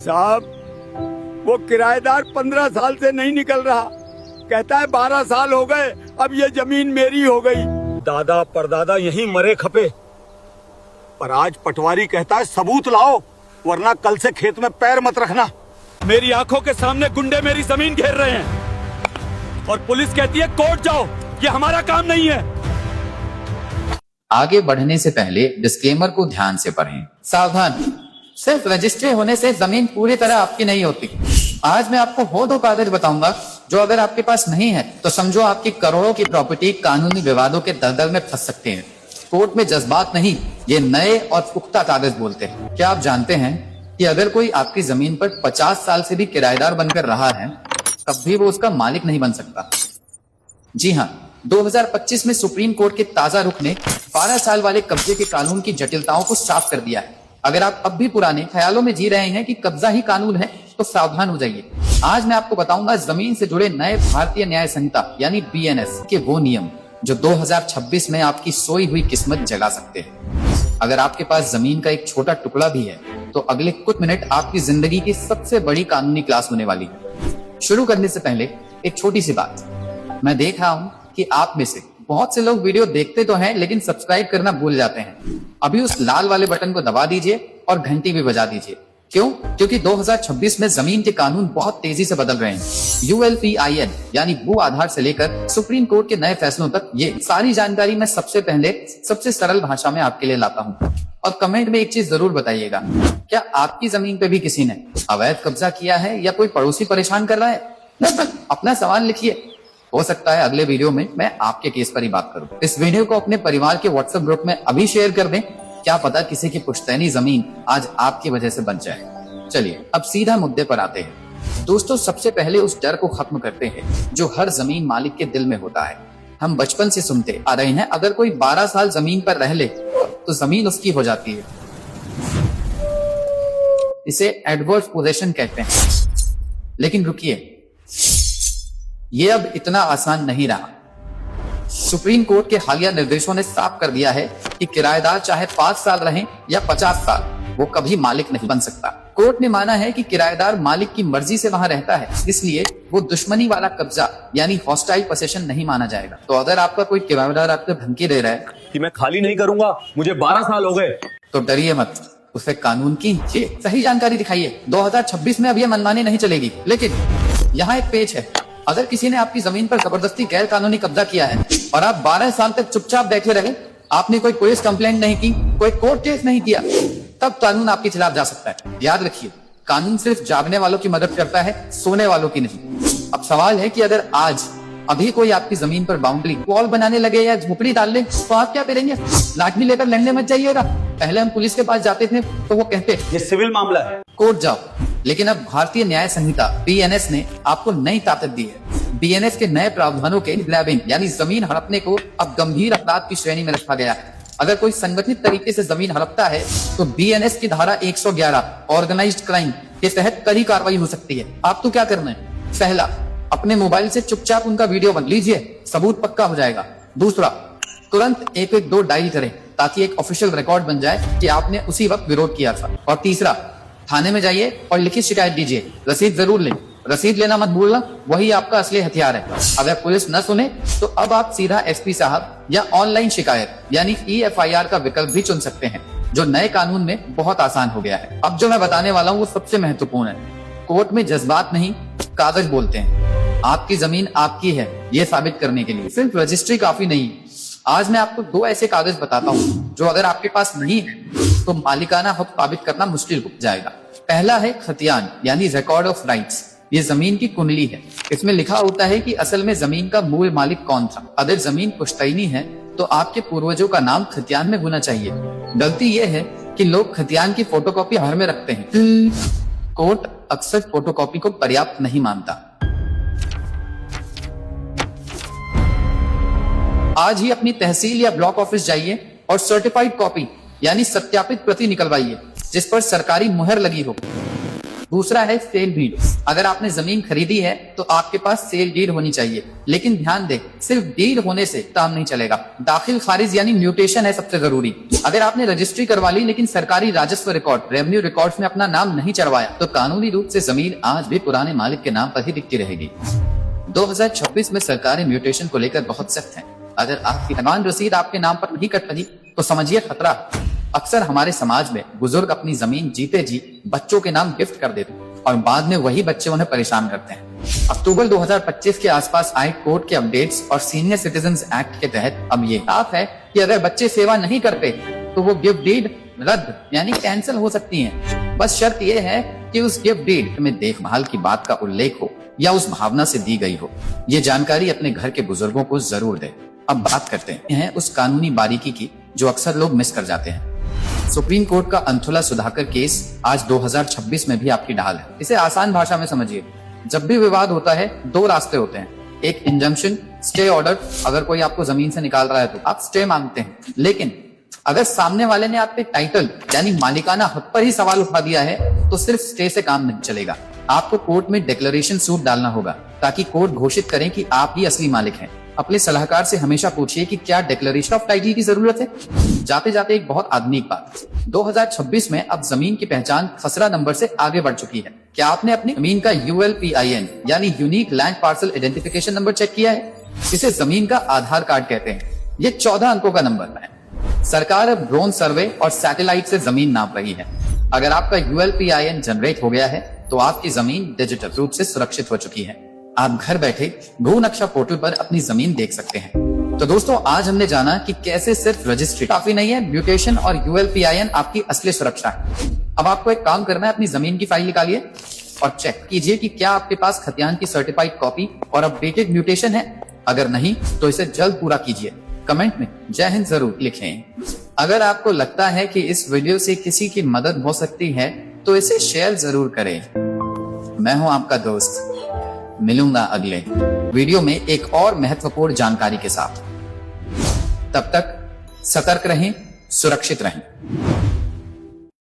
साहब वो किराएदार 15 साल से नहीं निकल रहा, कहता है 12 साल हो गए, अब ये जमीन मेरी हो गई। दादा परदादा यहीं मरे खपे, पर आज पटवारी कहता है सबूत लाओ, वरना कल से खेत में पैर मत रखना। मेरी आंखों के सामने गुंडे मेरी जमीन घेर रहे हैं और पुलिस कहती है कोर्ट जाओ, ये हमारा काम नहीं है। आगे बढ़ने से पहले डिस्क्लेमर को ध्यान से पढ़ें। सावधान, सिर्फ रजिस्ट्री होने से जमीन पूरी तरह आपकी नहीं होती। आज मैं आपको वो दो कागज बताऊंगा जो अगर आपके पास नहीं है तो समझो आपकी करोड़ों की प्रॉपर्टी कानूनी विवादों के दलदल में फंस सकते हैं। कोर्ट में जज्बात नहीं, ये नए और पुख्ता कागज बोलते हैं। क्या आप जानते हैं कि अगर कोई आपकी जमीन पर 50 साल से भी किराएदार बनकर रहा है तब भी वो उसका मालिक नहीं बन सकता। जी हाँ, 2025 में सुप्रीम कोर्ट के ताजा रुख ने 12 साल वाले कब्जे के कानून की जटिलताओं को साफ कर दिया है। अगर आप अब भी पुराने ख्यालों में जी रहे हैं कि कब्जा ही कानून है तो सावधान हो जाइए। आज मैं आपको बताऊंगा जमीन से जुड़े नए भारतीय न्याय संहिता यानी BNS के वो नियम जो 2026 में आपकी सोई हुई किस्मत जगा सकते हैं। अगर आपके पास जमीन का एक छोटा टुकड़ा भी है तो अगले कुछ मिनट आपकी जिंदगी की सबसे बड़ी कानूनी क्लास होने वाली है। शुरू करने से पहले एक छोटी सी बात, मैं देख रहा हूँ कि आप में से बहुत से लोग वीडियो देखते तो हैं लेकिन सब्सक्राइब करना भूल जाते हैं। अभी उस लाल वाले बटन को दबा दीजिए और घंटी भी बजा दीजिए। क्यों? क्योंकि 2026 में जमीन के कानून बहुत तेजी से बदल रहे हैं। ULPIN यानी भू आधार से लेकर सुप्रीम कोर्ट के नए फैसलों तक ये सारी जानकारी मैं सबसे पहले सबसे सरल भाषा में आपके लिए लाता हूँ। और कमेंट में एक चीज जरूर बताइएगा, क्या आपकी जमीन पे भी किसी ने अवैध कब्जा किया है या कोई पड़ोसी परेशान कर रहा है? अपना सवाल लिखिए। हो सकता है अगले वीडियो में मैं आपके केस पर ही बात करूं। इस वीडियो को अपने परिवार के WhatsApp ग्रुप में अभी शेयर कर दें, क्या पता किसी की पुश्तैनी जमीन आज आपकी वजह से बन जाए। चलिए अब सीधा मुद्दे पर आते हैं। दोस्तों, सबसे पहले उस डर को खत्म करते हैं जो हर जमीन मालिक के दिल में होता है। हम बचपन से सुनते आ रहे हैं अगर कोई 12 साल जमीन पर रह ले तो जमीन उसकी हो जाती है। इसे एडवर्स पोजेशन कहते हैं। लेकिन रुकिए, ये अब इतना आसान नहीं रहा। सुप्रीम कोर्ट के हालिया निर्देशों ने साफ कर दिया है कि किराएदार चाहे 5 साल रहें या 50 साल, वो कभी मालिक नहीं बन सकता। कोर्ट ने माना है कि किराएदार मालिक की मर्जी से वहां रहता है, इसलिए वो दुश्मनी वाला कब्जा यानी हॉस्टाइल पोसेशन नहीं माना जाएगा। तो अगर आपका कोई किराएदार आपको धमकी दे रहा है कि मैं खाली नहीं करूंगा, मुझे 12 साल हो गए, तो डरिए मत, उसे कानून की सही जानकारी दिखाइए। 2026 में अब ये मनमानी नहीं चलेगी। लेकिन यहाँ एक पेच है, अगर किसी ने आपकी जमीन पर जबरदस्ती गैर कानूनी कब्जा किया है और आप 12 साल तक चुपचाप बैठे रहे, आपने कोई पुलिस कंप्लेंट नहीं की, कोई कोर्ट केस नहीं किया, तब कानून आपके खिलाफ जा सकता है। याद रखिए, कानून सिर्फ जागने वालों की मदद करता है, सोने वालों की नहीं। अब सवाल है कि अगर आज अभी कोई आपकी जमीन पर बाउंड्री वॉल बनाने लगे या झोपड़ी डाल ले तो आप क्या करेंगे? लाठी लेकर लड़ने मत जाइएगा। पहले हम पुलिस के पास जाते थे तो वो कहते ये सिविल मामला है, कोर्ट जाओ। लेकिन अब भारतीय न्याय संहिता BNS ने आपको नई ताकत दी है। BNS के नए प्रावधानों के ग्रैबिंग यानी जमीन हड़पने को अब गंभीर अपराध की श्रेणी में रखा गया है। अगर कोई संगठित तरीके से जमीन हड़पता है तो BNS की धारा 111 ऑर्गेनाइज्ड क्राइम के तहत कड़ी कार्रवाई हो सकती है। आपको क्या करना है? पहला, अपने मोबाइल से चुपचाप उनका वीडियो बना लीजिए, सबूत पक्का हो जाएगा। दूसरा, तुरंत 112 डायल करें ताकि एक ऑफिशियल रिकॉर्ड बन जाए कि आपने उसी वक्त विरोध किया था। और तीसरा, थाने में जाइए और लिखित शिकायत दीजिए। रसीद जरूर लें, रसीद लेना मत भूलना, वही आपका असली हथियार है। अगर पुलिस न सुने तो अब आप सीधा SP साहब या ऑनलाइन शिकायत यानी EFIR का विकल्प भी चुन सकते हैं, जो नए कानून में बहुत आसान हो गया है। अब जो मैं बताने वाला हूँ वो सबसे महत्वपूर्ण है। कोर्ट में जज्बात नहीं, कागज बोलते हैं। आपकी जमीन आपकी है ये साबित करने के लिए सिर्फ रजिस्ट्री काफी नहीं। आज मैं आपको 2 ऐसे कागज बताता हूँ जो अगर आपके पास नहीं है तो मालिकाना हक साबित करना मुश्किल हो जाएगा। पहला है खतियान यानी रिकॉर्ड ऑफ राइट्स। ये जमीन की कुंडली है। इसमें लिखा होता है कि असल में जमीन का मूल मालिक कौन था। अगर जमीन पुश्तैनी है तो आपके पूर्वजों का नाम खतियान में होना चाहिए। गलती यह है कि लोग खतियान की फोटोकॉपी घर में रखते हैं। कोर्ट अक्सर फोटोकॉपी को पर्याप्त नहीं मानता। आज ही अपनी तहसील या ब्लॉक ऑफिस जाइए और सर्टिफाइड कॉपी यानी सत्यापित प्रति निकलवाइए जिस पर सरकारी मुहर लगी हो। दूसरा है सेल डीड। अगर आपने जमीन खरीदी है तो आपके पास सेल डीड होनी चाहिए, लेकिन ध्यान दें सिर्फ डीड होने से काम नहीं चलेगा, दाखिल खारिज यानी म्यूटेशन है सबसे जरूरी। अगर आपने रजिस्ट्री करवा ली लेकिन सरकारी राजस्व रिकॉर्ड रेवेन्यू रिकॉर्ड्स में अपना नाम नहीं चढ़वाया तो कानूनी रूप से जमीन आज भी पुराने मालिक के नाम पर ही दिखती रहेगी। 2026 में सरकारी म्यूटेशन को लेकर बहुत सख्त है। अगर आपकी दीवान रसीद आपके नाम पर नहीं कट रही तो समझिए खतरा। अक्सर हमारे समाज में बुजुर्ग अपनी जमीन जीते जी बच्चों के नाम गिफ्ट कर देते और बाद में वही बच्चे उन्हें परेशान करते हैं। अक्टूबर 2025 के आसपास आए कोर्ट के अपडेट्स और सीनियर सिटीजंस एक्ट के तहत अब ये साफ है कि अगर बच्चे सेवा नहीं करते तो वो गिफ्ट डीड रद्द यानी कैंसिल हो सकती है। बस शर्त यह है कि उस गिफ्ट डीड में देखभाल की बात का उल्लेख हो या उस भावना से दी गई हो। ये जानकारी अपने घर के बुजुर्गों को जरूर दे। अब बात करते हैं उस कानूनी बारीकी की जो अक्सर लोग मिस कर जाते हैं। सुप्रीम कोर्ट का अंथुला सुधाकर केस आज 2026 में भी आपकी ढाल है। इसे आसान भाषा में समझिए। जब भी विवाद होता है दो रास्ते होते हैं, एक इंजंक्शन स्टे ऑर्डर। अगर कोई आपको जमीन से निकाल रहा है तो आप स्टे मांगते हैं, लेकिन अगर सामने वाले ने आपके टाइटल यानी मालिकाना हक पर ही सवाल उठा दिया है तो सिर्फ स्टे से काम नहीं चलेगा। आपको कोर्ट में डिक्लेरेशन सूट डालना होगा ताकि कोर्ट घोषित करें कि आप ही असली मालिक हैं। अपने सलाहकार से हमेशा पूछिए कि क्या डिक्लेरेशन ऑफ टाइटल की जरूरत है। जाते जाते एक बहुत आधुनिक बात, 2026 में अब जमीन की पहचान खसरा नंबर से आगे बढ़ चुकी है। क्या आपने अपनी जमीन का ULPIN यानी unique land parcel identification number check किया है? इसे जमीन का आधार कार्ड कहते हैं। ये 14 अंकों का नंबर है। सरकार अब ड्रोन सर्वे और सैटेलाइट से जमीन नाप रही है। अगर आपका ULPIN जनरेट हो गया है तो आपकी जमीन डिजिटल रूप से सुरक्षित हो चुकी है। आप घर बैठे भू नक्शा पोर्टल पर अपनी जमीन देख सकते हैं। तो दोस्तों आज हमने जाना कि कैसे सिर्फ रजिस्ट्री काफी नहीं है, म्यूटेशन और ULPIN आपकी असली सुरक्षा है। अब आपको एक काम करना है, अपनी जमीन की फाइल निकालिए और चेक कीजिए कि क्या आपके पास खतियान की सर्टिफाइड कॉपी और अपडेटेड म्यूटेशन है। अगर नहीं तो इसे जल्द पूरा कीजिए। कमेंट में जय हिंद जरूर लिखें। अगर आपको लगता है कि इस वीडियो से किसी की मदद हो सकती है तो इसे शेयर जरूर करें। मैं हूं आपका दोस्त, मिलूंगा अगले वीडियो में एक और महत्वपूर्ण जानकारी के साथ। तब तक सतर्क रहें, सुरक्षित रहें।